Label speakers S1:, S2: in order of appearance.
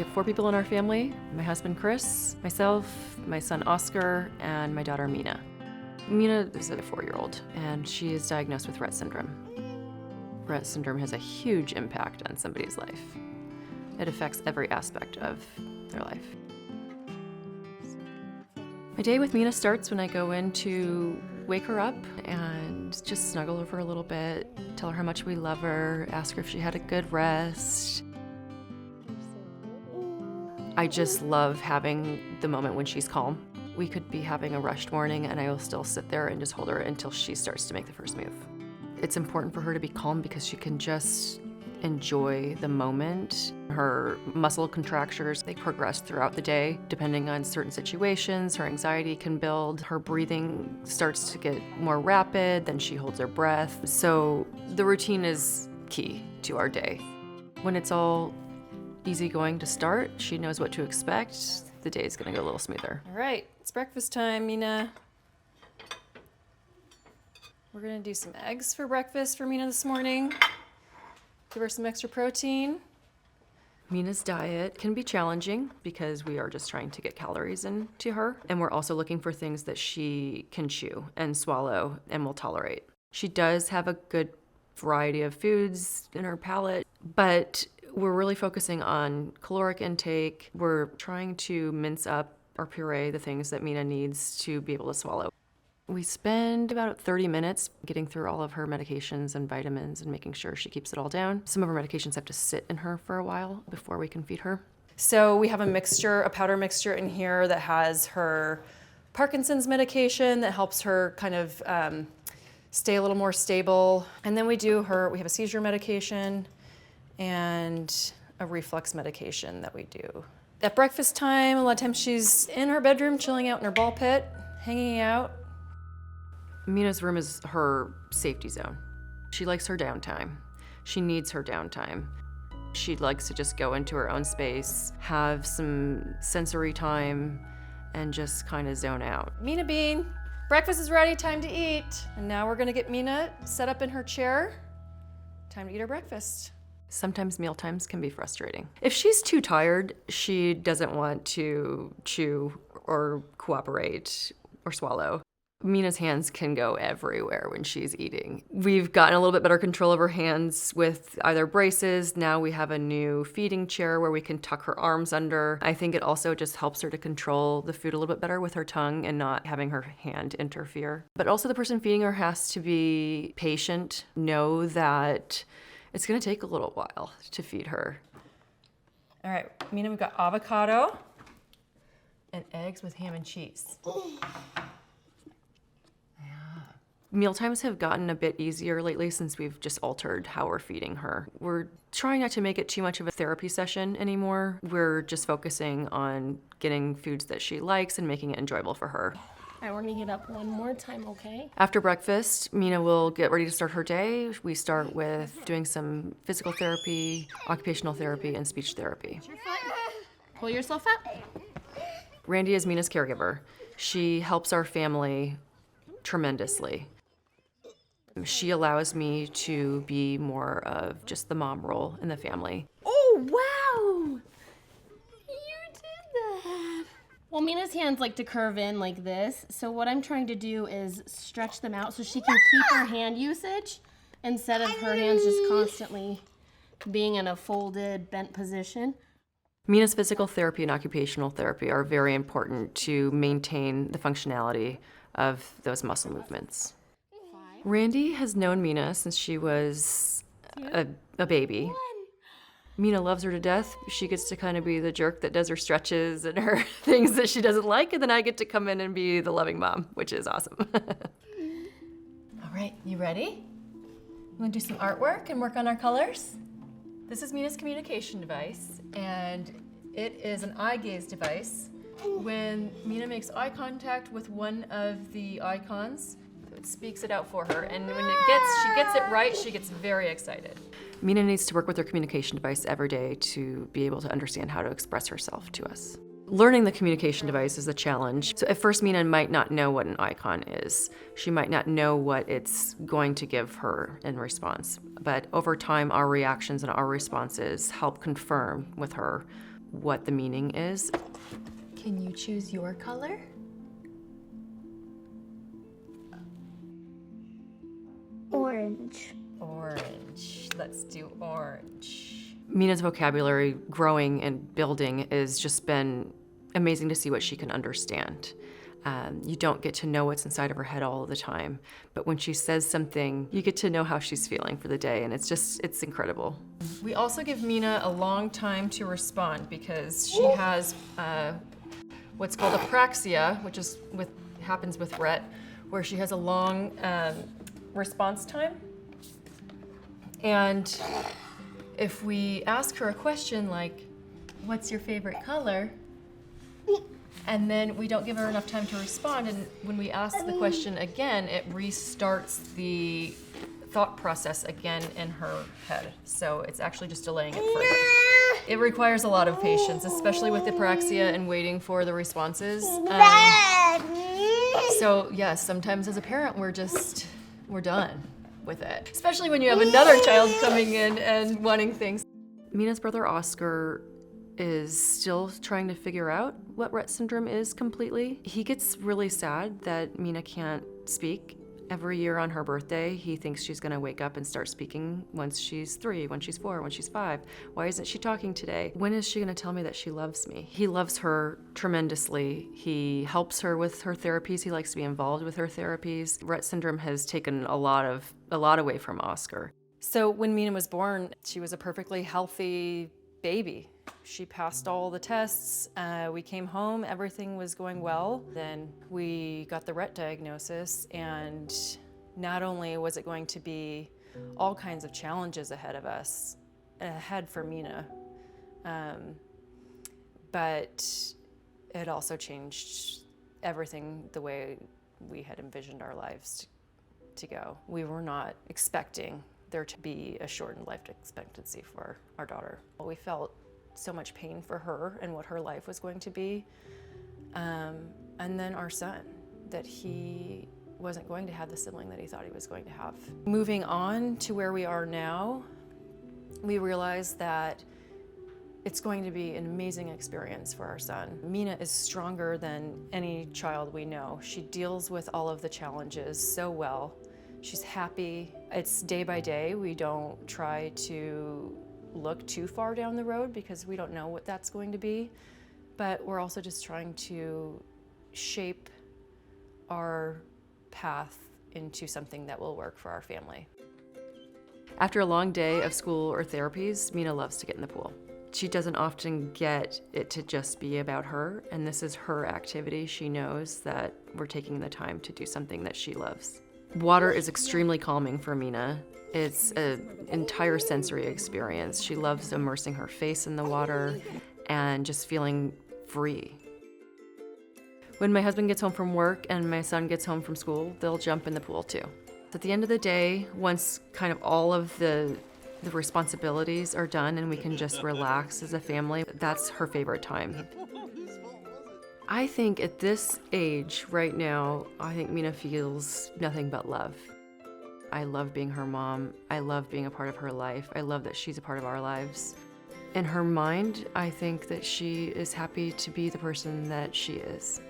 S1: We have 4 people in our family: my husband Chris, myself, my son Oscar, and my daughter Minna. Minna is a 4-year-old, and she is diagnosed with Rett syndrome. Rett syndrome has a huge impact on somebody's life. It affects every aspect of their life. My day with Minna starts when I go in to wake her up and just snuggle over a little bit, tell her how much we love her, ask her if she had a good rest. I just love having the moment when she's calm. We could be having a rushed morning and I will still sit there and just hold her until she starts to make the first move. It's important for her to be calm because she can just enjoy the moment. Her muscle contractures, they progress throughout the day. Depending on certain situations, her anxiety can build. Her breathing starts to get more rapid, then she holds her breath. So the routine is key to our day. When it's all easygoing to start, she knows what to expect, the day is gonna go a little smoother. All right, it's breakfast time, Minna. We're gonna do some eggs for breakfast for Minna this morning. Give her some extra protein. Minna's diet can be challenging because we are just trying to get calories into her. And we're also looking for things that she can chew and swallow and will tolerate. She does have a good variety of foods in her palate, but we're really focusing on caloric intake. We're trying to mince up or puree the things that Minna needs to be able to swallow. We spend about 30 minutes getting through all of her medications and vitamins and making sure she keeps it all down. Some of her medications have to sit in her for a while before we can feed her. So we have a powder mixture in here that has her Parkinson's medication that helps her kind of stay a little more stable. And then we have a seizure medication and a reflux medication that we do. At breakfast time, a lot of times she's in her bedroom, chilling out in her ball pit, hanging out. Minna's room is her safety zone. She likes her downtime. She needs her downtime. She likes to just go into her own space, have some sensory time, and just kind of zone out. Minna Bean, breakfast is ready, time to eat. And now we're gonna get Minna set up in her chair. Time to eat her breakfast. Sometimes meal times can be frustrating. If she's too tired, she doesn't want to chew or cooperate or swallow. Minna's hands can go everywhere when she's eating. We've gotten a little bit better control of her hands with either braces. Now we have a new feeding chair where we can tuck her arms under. I think it also just helps her to control the food a little bit better with her tongue and not having her hand interfere. But also the person feeding her has to be patient, know that it's gonna take a little while to feed her. All right, Minna, we've got avocado and eggs with ham and cheese. Meal times have gotten a bit easier lately since we've just altered how we're feeding her. We're trying not to make it too much of a therapy session anymore. We're just focusing on getting foods that she likes and making it enjoyable for her.
S2: I want to get up one more time, okay?
S1: After breakfast, Minna will get ready to start her day. We start with doing some physical therapy, occupational therapy, and speech therapy.
S2: Pull yourself up.
S1: Randy is Minna's caregiver. She helps our family tremendously. She allows me to be more of just the mom role in the family.
S2: Oh, wow! You did that. Well, Minna's hands like to curve in like this, so what I'm trying to do is stretch them out so she can keep her hand usage instead of her hands just constantly being in a folded, bent position.
S1: Minna's physical therapy and occupational therapy are very important to maintain the functionality of those muscle movements. Randy has known Minna since she was a baby. Minna loves her to death. She gets to kind of be the jerk that does her stretches and her things that she doesn't like, and then I get to come in and be the loving mom, which is awesome. All right, you ready? You want to do some artwork and work on our colors? This is Minna's communication device, and it is an eye gaze device. When Minna makes eye contact with one of the icons, it speaks it out for her, and when she gets it right, she gets very excited. Minna needs to work with her communication device every day to be able to understand how to express herself to us. Learning the communication device is a challenge. So at first, Minna might not know what an icon is. She might not know what it's going to give her in response. But over time, our reactions and our responses help confirm with her what the meaning is.
S2: Can you choose your color?
S3: Orange.
S1: Orange. Let's do orange. Minna's vocabulary growing and building has just been amazing to see what she can understand. You don't get to know what's inside of her head all the time, but when she says something, you get to know how she's feeling for the day, and it's incredible. We also give Minna a long time to respond because she has what's called apraxia, which is happens with Rett, where she has a long response time. And if we ask her a question like, what's your favorite color? And then we don't give her enough time to respond, and when we ask the question again, it restarts the thought process again in her head. So it's actually just delaying it further. It requires a lot of patience, especially with apraxia and waiting for the responses. So yes, sometimes as a parent, we're done with it. Especially when you have another child coming in and wanting things. Minna's brother Oscar is still trying to figure out what Rett syndrome is completely. He gets really sad that Minna can't speak. Every year on her birthday, he thinks she's gonna wake up and start speaking once she's 3, when she's 4, when she's 5. Why isn't she talking today? When is she gonna tell me that she loves me? He loves her tremendously. He helps her with her therapies. He likes to be involved with her therapies. Rett syndrome has taken a lot away from Oscar. So when Minna was born, she was a perfectly healthy baby. She passed all the tests. We came home, everything was going well. Then we got the Rett diagnosis, and not only was it going to be all kinds of challenges ahead of us, ahead for Minna, but it also changed everything the way we had envisioned our lives to go. We were not expecting there to be a shortened life expectancy for our daughter. We felt so much pain for her and what her life was going to be. And then our son, that he wasn't going to have the sibling that he thought he was going to have. Moving on to where we are now, we realized that it's going to be an amazing experience for our son. Minna is stronger than any child we know. She deals with all of the challenges so well. She's happy. It's day by day. We don't try to look too far down the road because we don't know what that's going to be, but we're also just trying to shape our path into something that will work for our family. After a long day of school or therapies, Minna loves to get in the pool. She doesn't often get it to just be about her, and this is her activity. She knows that we're taking the time to do something that she loves. Water is extremely calming for Minna. It's an entire sensory experience. She loves immersing her face in the water and just feeling free. When my husband gets home from work and my son gets home from school, they'll jump in the pool too. At the end of the day, once kind of all of the responsibilities are done and we can just relax as a family, that's her favorite time. I think at this age right now, I think Minna feels nothing but love. I love being her mom. I love being a part of her life. I love that she's a part of our lives. In her mind, I think that she is happy to be the person that she is.